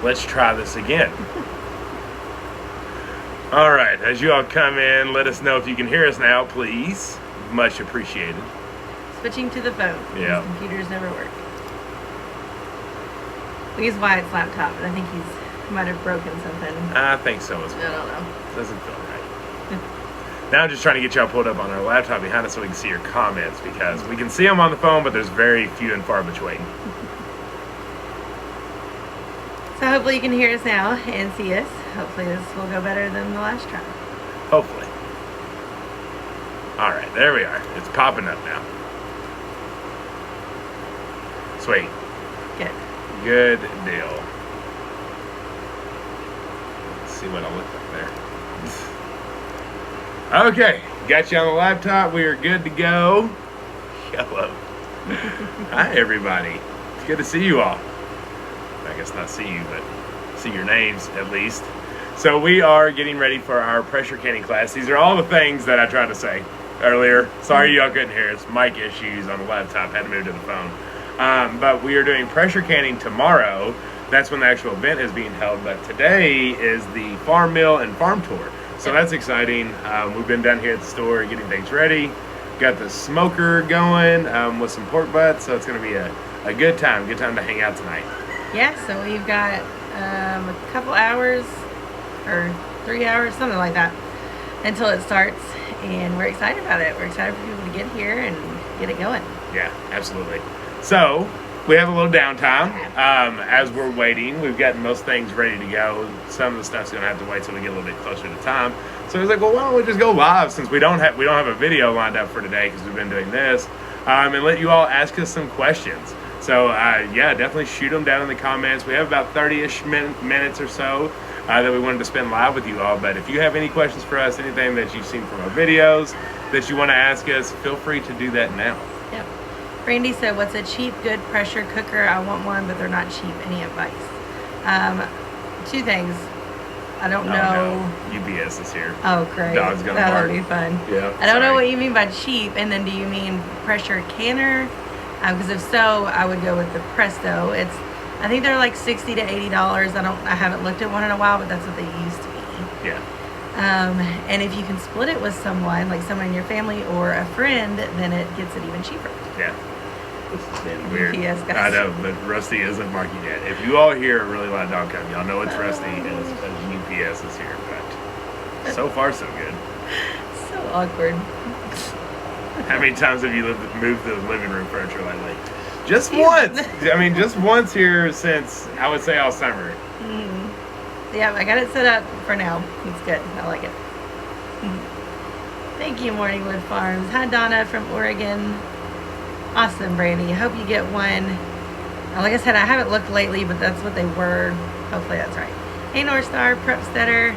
let's try this again. All right, as you all come in, let us know if you can hear us now, please. Much appreciated. Switching to the phone. Yeah. His computers never work. We use Wyatt's laptop, and I think he might have broken something. I think so as well. I don't know. Doesn't feel right. Now I'm just trying to get y'all pulled up on our laptop behind us so we can see your comments, because we can see them on the phone, but there's very few and far between. So hopefully you can hear us now and see us. Hopefully this will go better than the last try. Hopefully. All right, there we are. It's popping up now. Sweet. Good. Good deal. Let's see what I look like there. Okay, got you on the laptop. We are good to go. Hello. Hi, everybody. It's good to see you all. I guess not see you, but see your names at least. So we are getting ready for our pressure canning class. These are all the things that I tried to say earlier. Sorry y'all couldn't hear. It's mic issues on the laptop. Had to move to the phone. But we are doing pressure canning tomorrow. That's when the actual event is being held. But today is the farm mill and farm tour. So that's exciting. We've been down here at the store getting things ready. Got the smoker going with some pork butts. So it's going to be a good time. Good time to hang out tonight. Yeah, so we've got a couple hours or 3 hours, something like that, until it starts. And we're excited about it. We're excited for people to get here and get it going. Yeah, absolutely. So we have a little downtime as we're waiting. We've gotten most things ready to go. Some of the stuff's gonna have to wait till we get a little bit closer to time. So I was like, well, why don't we just go live since we don't have a video lined up for today because we've been doing this, and let you all ask us some questions. So yeah, definitely shoot them down in the comments. We have about 30-ish minutes or so that we wanted to spend live with you all. But if you have any questions for us, anything that you've seen from our videos that you want to ask us, feel free to do that now. Yep. Randy said, what's a cheap, good pressure cooker? I want one, but they're not cheap. Any advice? Two things. I don't know. No. UPS is here. Oh, great. Dog's gonna bark. That'll be fun. Yeah. I don't know what you mean by cheap, and then do you mean pressure canner? Because if so, I would go with the Presto. I think they're like $60 to $80. I haven't looked at one in a while, but that's what they used to be. Yeah. And if you can split it with someone, like someone in your family or a friend, then it gets it even cheaper. Yeah. This has been weird. UPS guys. I know, but Rusty isn't barking yet. If you all hear a really loud dog come, y'all know it's Rusty and UPS is here. But so far, so good. So awkward. How many times have you moved the living room furniture lately? Just once. I mean, just once here since, I would say, all summer. Yeah, I got it set up for now. It's good. I like it. Thank you, Morningwood Farms. Hi, Donna from Oregon. Awesome, Brandy. I hope you get one. Like I said, I haven't looked lately, but that's what they were. Hopefully that's right. Hey, North Star, Prepsteader.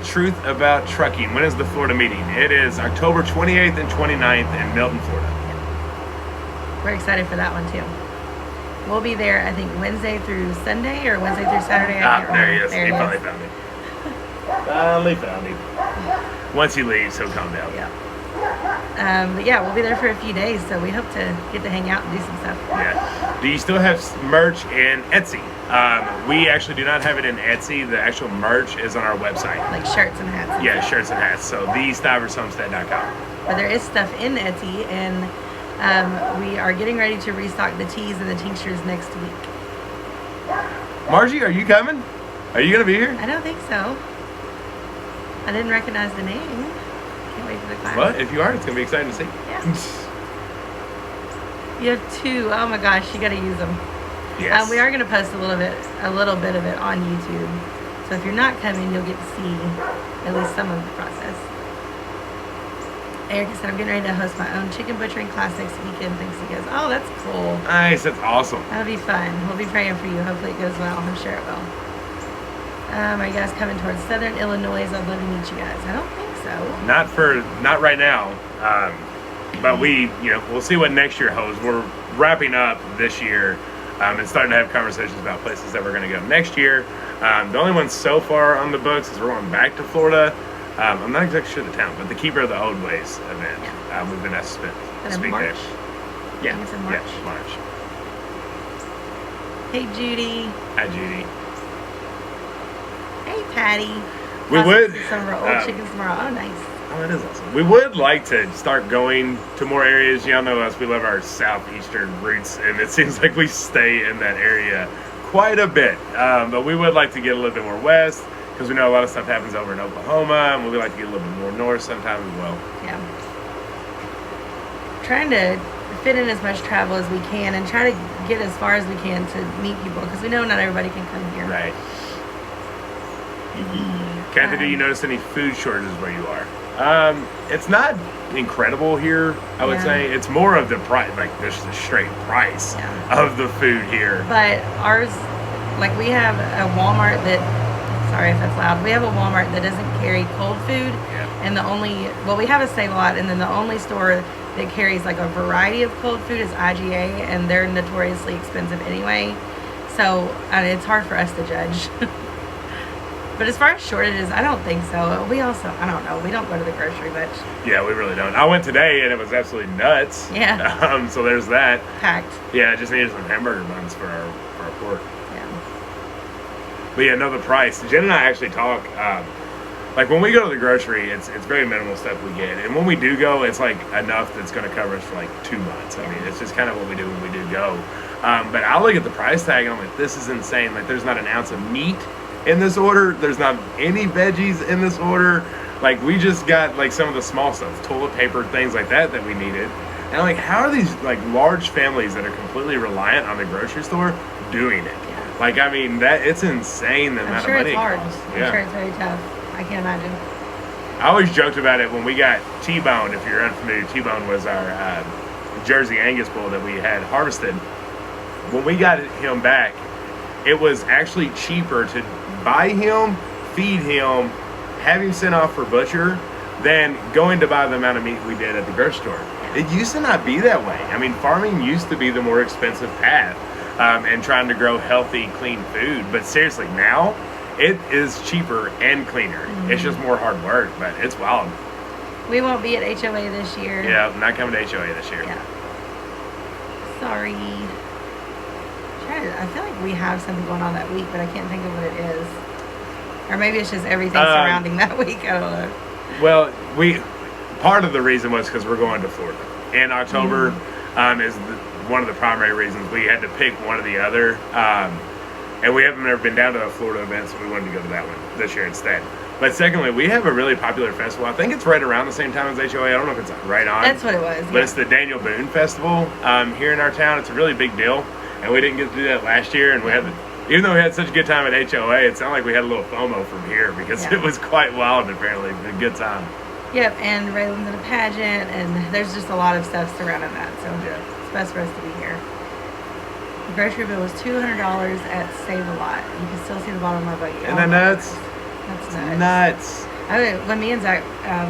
Truth about trucking. When is the Florida meeting? It is October 28th and 29th in Milton, Florida. Yeah. We're excited for that one, too. We'll be there, I think, Wednesday through Sunday or Wednesday through Saturday. There he is. He finally found me. Finally found him. Once he leaves, he'll calm down. Yeah. But yeah, we'll be there for a few days, so we hope to get to hang out and do some stuff. Yeah. Do you still have merch in Etsy? We actually do not have it in Etsy. The actual merch is on our website. Like shirts and hats. Yeah, shirts and hats. So thestivershomestead.com. But there is stuff in Etsy, and we are getting ready to restock the teas and the tinctures next week. Margie, are you coming? Are you going to be here? I don't think so. I didn't recognize the name. Can't wait for the class. Well, if you are, it's going to be exciting to see. Yeah. You have two. Oh my gosh, you got to use them. Yes. We are going to post a little bit of it on YouTube. So if you're not coming, you'll get to see at least some of the process. Erica said, I'm getting ready to host my own chicken butchering class next weekend. Thanks, you guys. Oh, that's cool. Nice. That's awesome. That'll be fun. We'll be praying for you. Hopefully it goes well. I'm sure it will. Are you guys coming towards Southern Illinois? I'd love to meet you guys. I don't think so. Not right now. But we'll see what next year holds. We're wrapping up this year and starting to have conversations about places that we're going to go next year. The only one so far on the books is we're going back to Florida. I'm not exactly sure the town, but the Keeper of the Old Ways event. We've been asked to speak March? there. Yeah, I think it's in March. Yeah, March. Hey, Judy. Hi, Judy. patty. We Possibly would. some of our old chickens tomorrow. Oh, nice. Oh, that is awesome. We would like to start going to more areas. Y'all know us. We love our southeastern roots, and it seems like we stay in that area quite a bit. But we would like to get a little bit more west because we know a lot of stuff happens over in Oklahoma, and we would like to get a little bit more north sometimes as well. Yeah. Trying to fit in as much travel as we can and try to get as far as we can to meet people because we know not everybody can come here. Right. Kathy, do you notice any food shortages where you are? It's not incredible here, I would say. It's more of the price, like there's the straight price of the food here. But ours, like we have a Walmart that, sorry if that's loud, we have a Walmart that doesn't carry cold food. And the only, well, we have a Save-A-Lot, and then the only store that carries like a variety of cold food is IGA, and they're notoriously expensive anyway. So it's hard for us to judge. But as far as shortages, I don't think so. We also, I don't know, we don't go to the grocery much. Yeah, we really don't. I went today and it was absolutely nuts. Yeah. So there's that. Packed. Yeah, I just needed some hamburger buns for our pork. Yeah. But yeah, no, the price. Jen and I actually talk, like when we go to the grocery, it's very minimal stuff we get. And when we do go, it's like enough that's going to cover us for like 2 months. I mean, it's just kind of what we do when we do go. But I'll look at the price tag and I'm like, this is insane. Like there's not an ounce of meat in this order. There's not any veggies in this order. Like we just got like some of the small stuff, toilet paper, things like that we needed. And like, how are these like large families that are completely reliant on the grocery store doing it? Yeah. Like, I mean, that it's insane the amount of money it costs. I'm sure it's very tough. I can't imagine. I always joked about it when we got T-Bone. If you're unfamiliar, T-Bone was our Jersey Angus bull that we had harvested. When we got him back, it was actually cheaper to buy him, feed him, have him sent off for butcher than going to buy the amount of meat we did at the grocery store. It used to not be that way. I mean, farming used to be the more expensive path and trying to grow healthy, clean food. But seriously, now it is cheaper and cleaner. It's just more hard work, but it's wild. We won't be at HOA this year. Yeah, not coming to HOA this year. Yeah. Sorry. I feel like we have something going on that week, but I can't think of what it is. Or maybe it's just everything surrounding that week. I don't know. Well, part of the reason was because we're going to Florida in October. Is one of the primary reasons. We had to pick one or the other, and we haven't ever been down to a Florida event, so we wanted to go to that one this year instead. But secondly, we have a really popular festival. I think it's right around the same time as HOA. I don't know if it's right on. That's what it was. But it's the Daniel Boone Festival here in our town. It's a really big deal. And we didn't get to do that last year, and we had even though we had such a good time at HOA, it sounded like we had a little FOMO from here because it was quite wild, apparently. A good time. Yep, and Raylan's in a pageant, and there's just a lot of stuff surrounding that, so it's best for us to be here. The grocery bill was $200 at Save-A-Lot. You can still see the bottom of my buggy. Isn't that nuts? That's nuts. I mean, when me and Zach,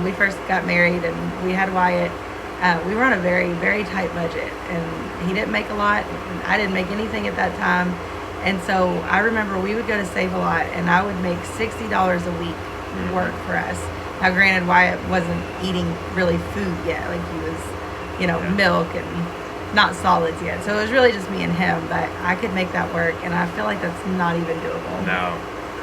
we first got married and we had Wyatt, we were on a very, very tight budget, and he didn't make a lot, and I didn't make anything at that time. And so I remember we would go to Save-A-Lot, and I would make $60 a week work for us. Now, granted, Wyatt wasn't eating really food yet. Like, he was, you know, milk and not solids yet. So it was really just me and him, but I could make that work, and I feel like that's not even doable. No.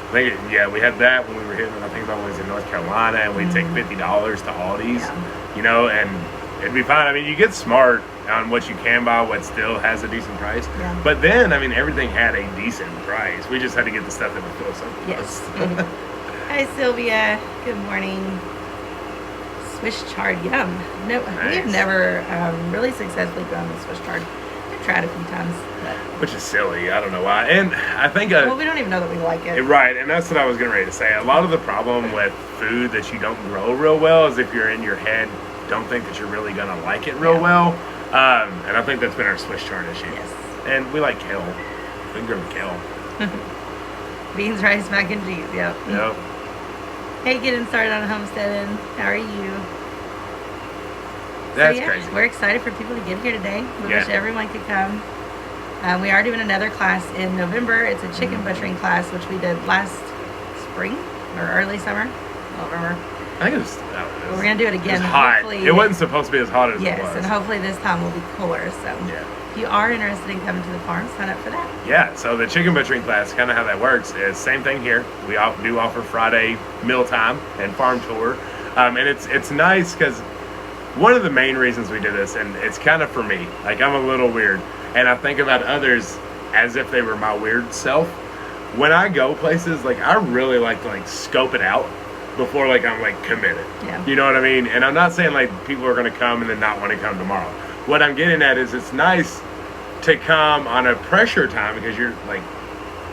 I think, we had that when we were hitting, I think that was in North Carolina, and we'd take $50 to Aldi's, you know, and it'd be fine. I mean, you get smart on what you can buy, what still has a decent price. Yeah. But then, I mean, everything had a decent price. We just had to get the stuff that would fill something. Yes. Hi, Sylvia. Good morning. Swiss chard, yum. No, we have never really successfully grown the Swiss chard. We've tried a few times. But... Which is silly. I don't know why. And I think... well, we don't even know that we like it. Right, and that's what I was getting ready to say. A lot of the problem with food that you don't grow real well is if you're in your head, don't think that you're really going to like it real well. And I think that's been our Swiss chard issue. Yes. And we like kale. We can grow kale. Beans, rice, mac and cheese. Yep. Yep. Hey, getting started on homesteading. How are you? That's crazy. We're excited for people to get here today. We wish everyone could come. We are doing another class in November. It's a chicken butchering class, which we did last spring or early summer. I don't remember. I think it was. We're gonna do it again. It was hot. It wasn't supposed to be as hot as it was. Yes, and hopefully this time will be cooler. So if you are interested in coming to the farm, sign up for that. Yeah, so the chicken butchering class, kind of how that works is same thing here. We do offer Friday mealtime and farm tour. And it's nice because one of the main reasons we do this, and it's kind of for me, like I'm a little weird, and I think about others as if they were my weird self. When I go places, like I really like to like scope it out before like I'm like committed. Yeah. You know what I mean? And I'm not saying like people are going to come and then not want to come tomorrow. What I'm getting at is it's nice to come on a pressure time because you're like,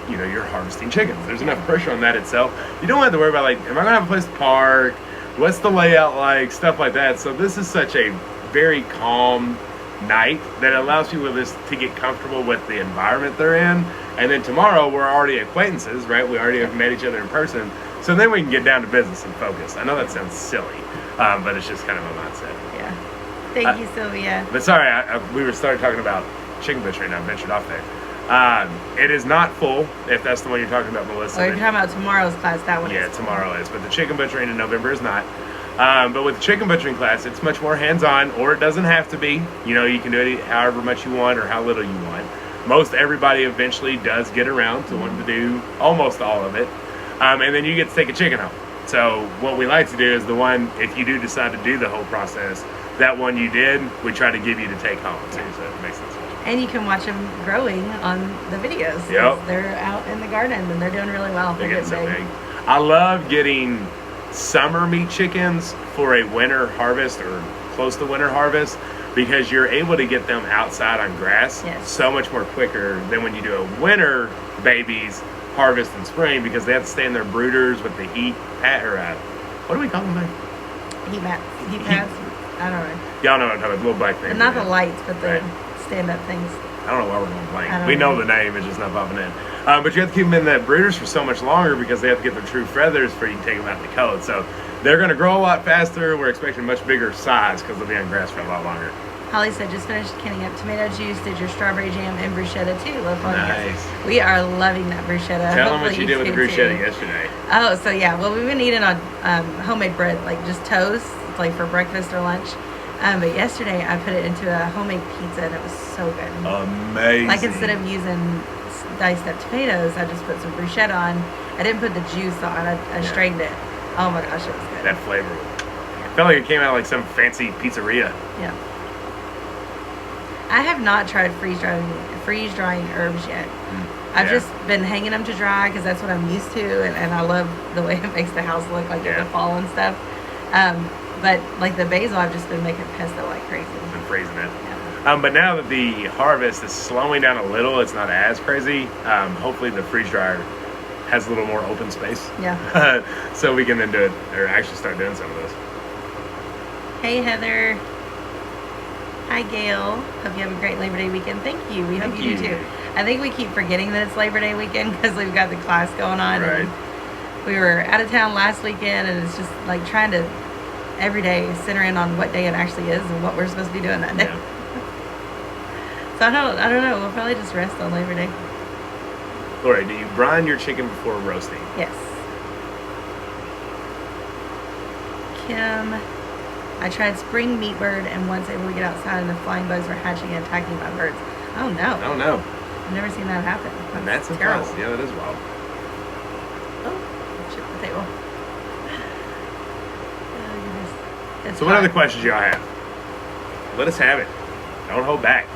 you know, you're harvesting chickens. There's enough pressure on that itself. You don't have to worry about like, am I gonna have a place to park? What's the layout like? Stuff like that. So this is such a very calm night that allows people to get comfortable with the environment they're in. And then tomorrow we're already acquaintances, right? We already have met each other in person. So then we can get down to business and focus. I know that sounds silly, but it's just kind of a mindset. Yeah. Thank you, Sylvia. But sorry, we started talking about chicken butchery and I ventured off there. It is not full, if that's the one you're talking about, Melissa. Or you're talking about tomorrow's class, that one. Yeah, tomorrow is. But the chicken butchering in November is not. But with the chicken butchering class, it's much more hands-on, or it doesn't have to be. You know, you can do it however much you want or how little you want. Most everybody eventually does get around to wanting to do almost all of it. And then you get to take a chicken home. So what we like to do is the one, if you do decide to do the whole process, that one you did, we try to give you to take home too, so it makes sense. And you can watch them growing on the videos. Yep. They're out in the garden and they're doing really well. They're getting so big. I love getting summer meat chickens for a winter harvest or close to winter harvest because you're able to get them outside on grass so much more quicker than when you do a winter babies harvest in spring because they have to stay in their brooders with the heat pad or what do we call them? Heat mats. Heat pads. I don't know. Y'all know what I'm talking about, the little black things. Not the lights, but the stand-up things. I don't know why we're going blank. We know the name, it's just not popping in. But you have to keep them in the brooders for so much longer because they have to get their true feathers before you can take them out in the cold. So they're going to grow a lot faster. We're expecting a much bigger size because they'll be on grass for a lot longer. Holly said, just finished canning up tomato juice, did your strawberry jam and bruschetta too. Love nice. We are loving that bruschetta. Tell them what you did with the bruschetta yesterday. Oh, so yeah, well, we've been eating on homemade bread, like just toast, like for breakfast or lunch. But yesterday I put it into a homemade pizza and it was so good. Amazing. Like instead of using diced up tomatoes, I just put some bruschetta on. I didn't put the juice on. I strained it. Oh my gosh, it was good. That flavor. I felt like it came out like some fancy pizzeria. Yeah. I have not tried freeze drying herbs yet. I've just been hanging them to dry because that's what I'm used to, and I love the way it makes the house look like in the fall and stuff. But like the basil, I've just been making pesto like crazy. Been freezing it. Yeah. But now that the harvest is slowing down a little, it's not as crazy. Hopefully the freeze dryer has a little more open space. Yeah. So we can then do it, or actually start doing some of those. Hey Heather. Hi Gail. Hope you have a great Labor Day weekend. Thank you. We hope you do too. I think we keep forgetting that it's Labor Day weekend because we've got the class going on. Right. And we were out of town last weekend, and it's just like trying to every day center in on what day it actually is and what we're supposed to be doing that day. Yeah. So I don't know. We'll probably just rest on Labor Day. Lori, do you brine your chicken before roasting? Yes. Kim, I tried spring meat bird and once able to get outside and the flying bugs were hatching and attacking my birds. Oh no. Oh no. I've never seen that happen. And that's terrible. impressive. Yeah, that is wild. Oh, shit the table. So what other questions y'all have? Let us have it. Don't hold back.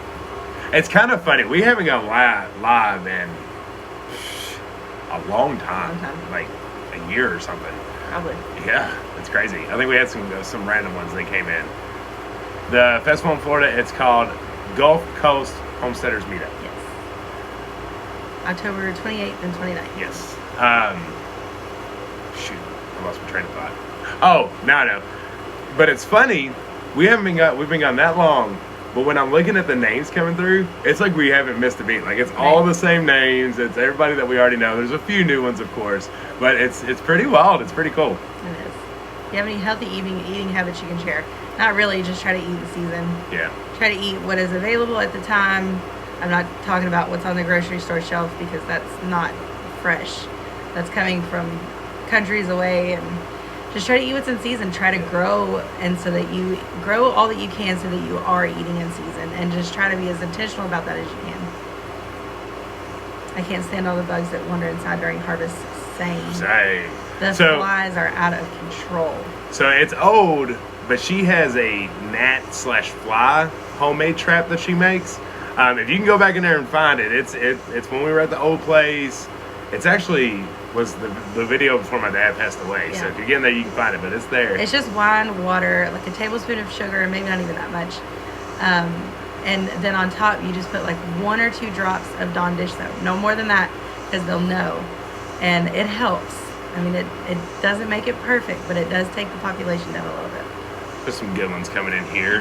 It's kind of funny. We haven't gone live in a long time. Like a year or something. Probably. Yeah, it's crazy. I think we had some random ones that came in. The festival in Florida, it's called Gulf Coast Homesteaders Meetup. Yes. October 28th and 29th. Yes. Shoot, I lost my train of thought. Oh, now I know. But it's funny, we've been gone that long, but when I'm looking at the names coming through, it's like we haven't missed a beat. Like it's all the same names. It's everybody that we already know. There's a few new ones, of course, but it's pretty wild. It's pretty cool. It is. Do you have any healthy eating habits you can share? Not really, just try to eat the season. Yeah. Try to eat what is available at the time. I'm not talking about what's on the grocery store shelf because that's not fresh. That's coming from countries away, and just try to eat what's in season. Try to grow, and so that you grow all that you can, so that you are eating in season, and just try to be as intentional about that as you can. I can't stand all the bugs that wander inside during harvest. Same. The flies are out of control. So it's old, but she has a gnat/fly homemade trap that she makes. If you can go back in there and find it, it's when we were at the old place. It's actually was the video before my dad passed away. Yeah. So if you get in there, you can find it, but it's there. It's just wine, water, like a tablespoon of sugar, maybe not even that much. And then on top, you just put like 1 or 2 drops of Dawn dish soap. No more than that, because they'll know. And it helps. I mean, it doesn't make it perfect, but it does take the population down a little bit. There's some good ones coming in here.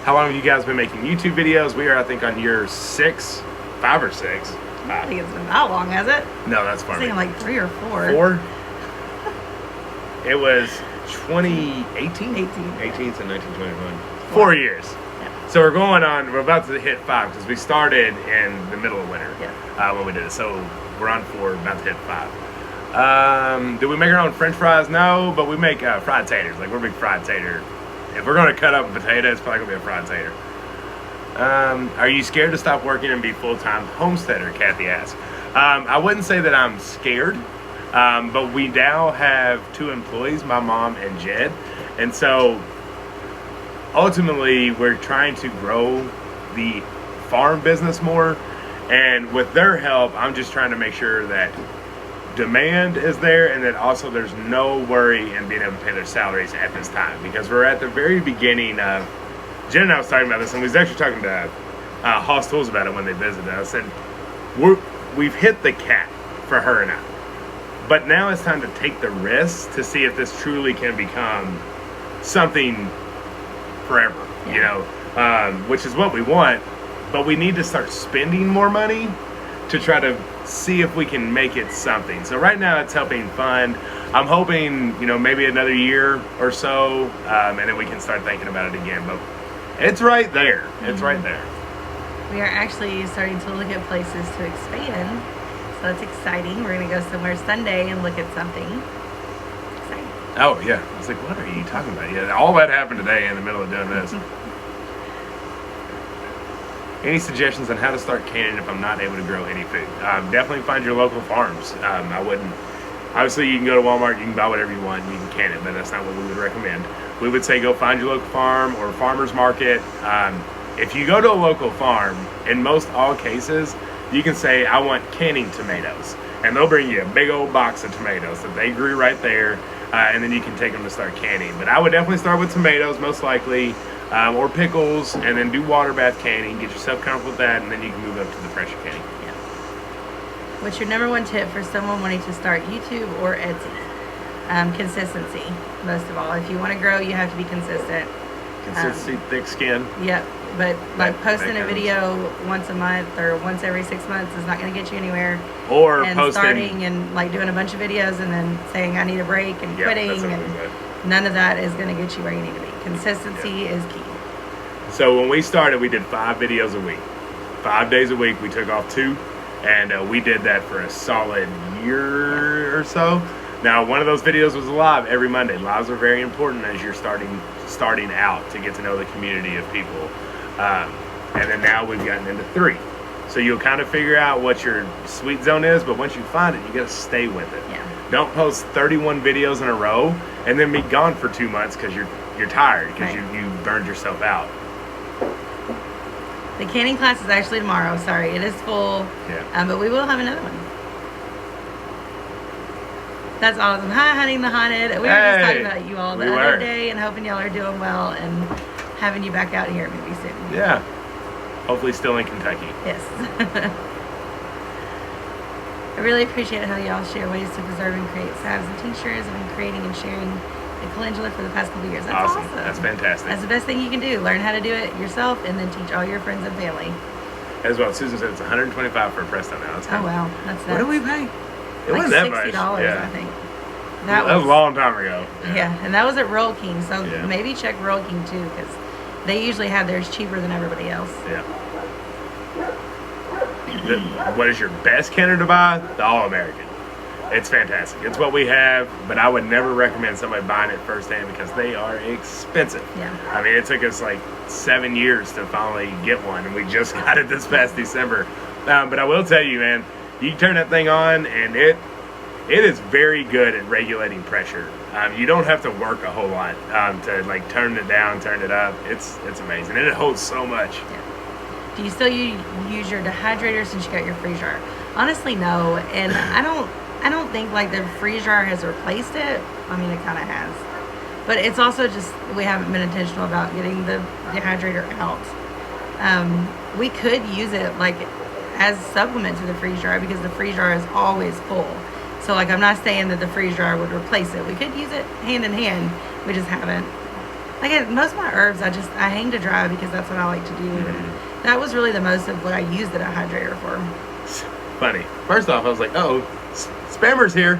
How long have you guys been making YouTube videos? We are, I think, on year 6, 5 or 6. I think it's been that long, has it? No, that's far. I was thinking like 3 or 4. 4? It was 2018? 18 to 1921. 4 years. Yeah. So we're about to hit 5 because we started in the middle of winter when we did it. So we're on 4, about to hit 5. Do we make our own French fries? No, but we make fried taters. Like, we're big fried tater. If we're going to cut up a potato, it's probably going to be a fried tater. Are you scared to stop working and be full-time homesteader? Kathy asked. I wouldn't say that I'm scared, but we now have 2 employees, my mom and Jed. And so ultimately, we're trying to grow the farm business more. And with their help, I'm just trying to make sure that demand is there and that also there's no worry in being able to pay their salaries at this time. Because we're at the very beginning of, Jen and I was talking about this, and we was actually talking to Hoss Tools about it when they visited us. And we've hit the cap for her and I. But now it's time to take the risk to see if this truly can become something forever, you know, which is what we want. But we need to start spending more money to try to see if we can make it something. So right now it's helping fund. I'm hoping, you know, maybe another year or so, and then we can start thinking about it again. But it's right there. It's right there. We are actually starting to look at places to expand. So it's exciting. We're going to go somewhere Sunday and look at something. Exciting. Oh, yeah. I was like, what are you talking about? Yeah, all that happened today in the middle of doing this. Any suggestions on how to start canning if I'm not able to grow any food? Definitely find your local farms. I wouldn't. Obviously, you can go to Walmart, you can buy whatever you want, and you can can it, but that's not what we would recommend. We would say go find your local farm or farmer's market. If you go to a local farm, in most all cases, you can say, I want canning tomatoes. And they'll bring you a big old box of tomatoes that they grew right there, and then you can take them to start canning. But I would definitely start with tomatoes, most likely, or pickles, and then do water bath canning. Get yourself comfortable with that, and then you can move up to the pressure canning. Yeah. What's your number 1 tip for someone wanting to start YouTube or Etsy? Consistency, most of all. If you want to grow, you have to be consistent. Consistency, thick skin. Yep. But like posting a video once a month or once every 6 months is not going to get you anywhere. Or and posting, starting and like doing a bunch of videos and then saying I need a break and quitting, and none of that is going to get you where you need to be. Consistency is key. So when we started, we did 5 videos a week. 5 days a week. We took off 2, and we did that for a solid year or so. Now, one of those videos was live every Monday. Lives are very important as you're starting out to get to know the community of people. And then now we've gotten into 3. So you'll kind of figure out what your sweet zone is, but once you find it, you got to stay with it. Yeah. Don't post 31 videos in a row and then be gone for 2 months because you're tired, because you burned yourself out. The canning class is actually tomorrow. Sorry, it is full. Yeah. But we will have another one. That's awesome. Hi, Hunting the Haunted. We were just talking about you all the other day and hoping y'all are doing well and having you back out here maybe soon. Yeah. Hopefully still in Kentucky. Yes. I really appreciate how y'all share ways to preserve and create salves and tinctures. I've been creating and sharing the calendula for the past couple of years. That's awesome. That's fantastic. That's the best thing you can do. Learn how to do it yourself and then teach all your friends and family. As well, Susan said it's $125 for a Presto now. That's oh, wow. That's what did we pay? It like wasn't that much. $60, yeah. I think. That was a long time ago. Yeah, and that was at Royal King, so maybe check Royal King too, because they usually have theirs cheaper than everybody else. Yeah. What is your best canner to buy? The All-American. It's fantastic. It's what we have, but I would never recommend somebody buying it firsthand because they are expensive. Yeah. I mean, it took us like 7 years to finally get one, and we just got it this past December. But I will tell you, man, you turn that thing on, and it is very good at regulating pressure. You don't have to work a whole lot to like turn it down, turn it up. It's amazing, and it holds so much. Yeah. Do you still use your dehydrator since you got your freeze dryer? Honestly, no, and I don't think like the freeze dryer has replaced it. I mean, it kind of has, but it's also just we haven't been intentional about getting the dehydrator out. We could use it like as supplement to the freeze dryer because the freeze dryer is always full. So like I'm not saying that the freeze dryer would replace it. We could use it hand in hand. We just haven't. Like most of my herbs, I hang to dry because that's what I like to do. And that was really the most of what I used the dehydrator for. Funny. First off, I was like, oh, Spammer's here,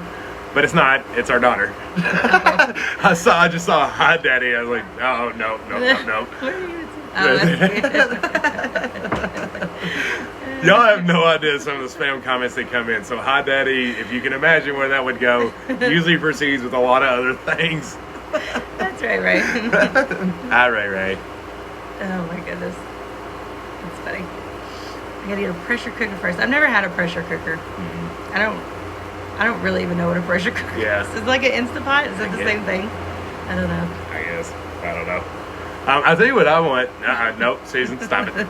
but it's not. It's our daughter. I just saw Hot Daddy. I was like, oh no. What are you? Oh, that's good. Y'all have no idea some of the spam comments that come in. So Hot Daddy, if you can imagine where that would go, usually proceeds with a lot of other things. That's right. Hi, Ray. Oh my goodness, that's funny. I gotta get a pressure cooker first. I've never had a pressure cooker. Mm-hmm. I don't really even know what a pressure cooker is. It's like an Instapot. Is it the same thing? I don't know. I guess. I don't know. I'll tell you what I want. Nope, Susan, stop it.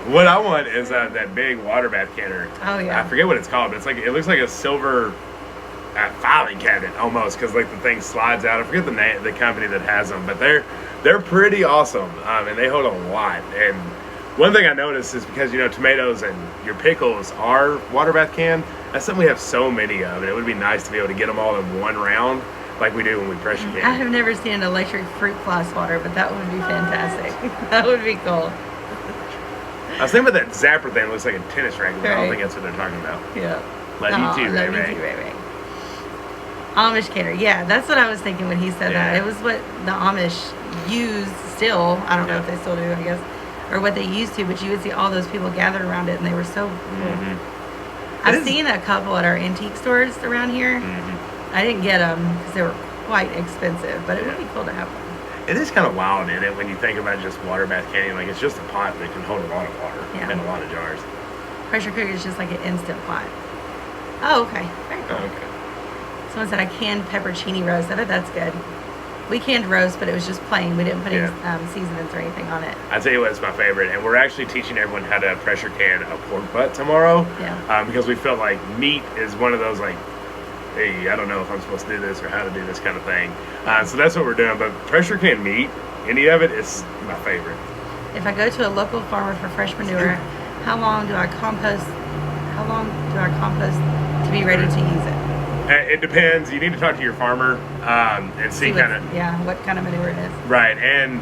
What I want is that big water bath canner. Oh yeah. I forget what it's called, but it looks like a silver filing cabinet almost, because like the thing slides out. I forget the name, the company that has them, but they're pretty awesome, and they hold a lot. And one thing I noticed is because tomatoes and your pickles are water bath can. That's something we have so many of, and it would be nice to be able to get them all in one round, like we do when we pressure can. I have never seen an electric fruit fly swatter, but that would be fantastic. That would be cool. I was thinking about that zapper thing. It looks like a tennis racket. Right. I don't think that's what they're talking about. Yeah. Love you too, Ray. Amish canner. Yeah, that's what I was thinking when he said that. It was what the Amish use still. I don't know if they still do, I guess. Or what they used to, but you would see all those people gathered around it, and they were so cool. Mm-hmm. I've seen a couple at our antique stores around here. Mm-hmm. I didn't get them because they were quite expensive, but it would be cool to have one. It is kind of wild in it when you think about just water bath canning. Like, it's just a pot that can hold a lot of water in a lot of jars. Pressure cooker is just like an instant pot. Oh, okay. Very cool. Oh, okay. Someone said I canned peppercini roast. I bet that's good. We canned roast, but it was just plain. We didn't put any seasonings or anything on it. I tell you what, it's my favorite, and we're actually teaching everyone how to pressure can a pork butt tomorrow. Yeah. Because we felt like meat is one of those like, hey, I don't know if I'm supposed to do this or how to do this kind of thing. So that's what we're doing. But pressure can meat, any of it, is my favorite. If I go to a local farmer for fresh manure, how long do I compost? How long do I compost to be ready to use it? It depends. You need to talk to your farmer and see kind of what kind of manure it is. Right, and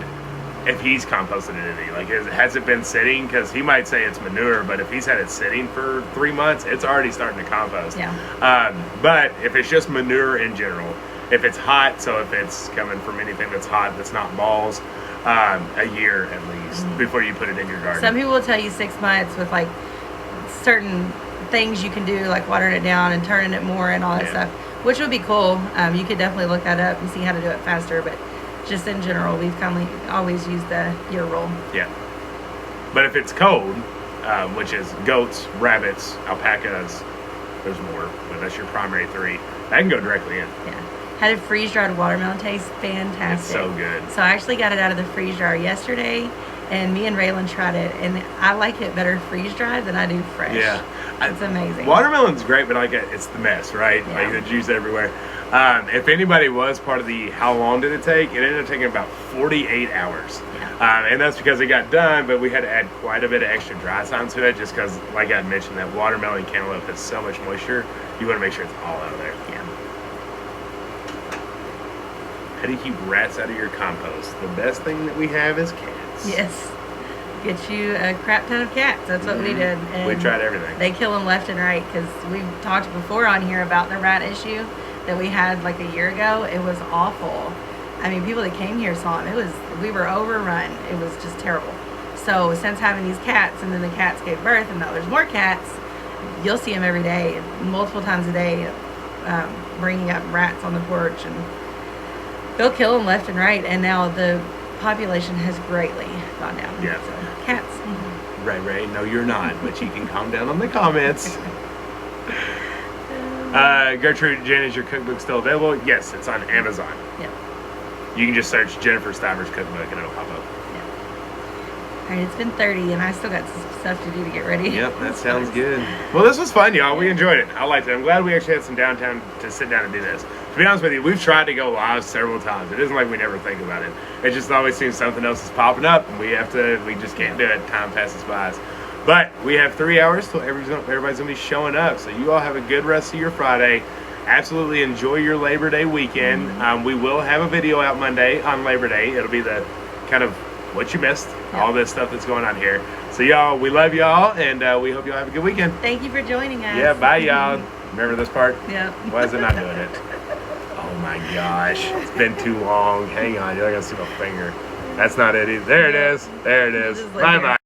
if he's composted it, like has it been sitting? Because he might say it's manure, but if he's had it sitting for 3 months, it's already starting to compost. Yeah. But if it's just manure in general, if it's hot, so if it's coming from anything that's hot, that's not balls, a year at least before you put it in your garden. Some people will tell you 6 months with like certain things you can do, like watering it down and turning it more and all that stuff, which would be cool. You could definitely look that up and see how to do it faster, but just in general, we've kind of always used the year rule. Yeah. But if it's cold, which is goats, rabbits, alpacas, there's more, but that's your primary three, that can go directly in. Yeah. Had a freeze-dried watermelon. Taste fantastic. It's so good. So I actually got it out of the freeze dryer yesterday, and me and Raylan tried it, and I like it better freeze-dried than I do fresh. Yeah. It's amazing. Watermelon's great, but like it's the mess, right? Yeah. Like the juice everywhere. If anybody was part of the how long did it take, it ended up taking about 48 hours. Yeah. And that's because it got done, but we had to add quite a bit of extra dry time to it just because, like I mentioned, that watermelon cantaloupe has so much moisture, you want to make sure it's all out of there. Yeah. How do you keep rats out of your compost? The best thing that we have is cats. Yes. Get you a crap ton of cats. That's what we did. And we tried everything. They kill them left and right because we've talked before on here about the rat issue that we had like a year ago. It was awful. I mean, people that came here saw it. We were overrun. It was just terrible. So since having these cats, and then the cats gave birth, and now there's more cats, you'll see them every day, multiple times a day, bringing up rats on the porch, and they'll kill them left and right. And now the population has greatly gone down. Yeah. So, cats. Right. No, you're not, but you can calm down on the comments. Gertrude, Jen, is your cookbook still available? Yes, it's on Amazon. Yep. You can just search Jennifer Stivers cookbook and it'll pop up. All right, it's been 30 and I still got some stuff to do to get ready. Yep, that sounds good. Well, this was fun, y'all. We enjoyed it. I liked it. I'm glad we actually had some downtime to sit down and do this. To be honest with you, we've tried to go live several times. It isn't like we never think about it. It just always seems something else is popping up and we just can't do it. Time passes by us. But we have 3 hours till everybody's gonna be showing up. So you all have a good rest of your Friday. Absolutely enjoy your Labor Day weekend. We will have a video out Monday on Labor Day. It'll be the kind of what you missed, all this stuff that's going on here. So y'all, we love y'all, and we hope y'all have a good weekend. Thank you for joining us. Yeah, bye y'all. Remember this part? Yep. Why is it not doing it? Oh my gosh, it's been too long. Hang on, you're not gonna see my finger. That's not it either. There it is. There it is. Bye bye.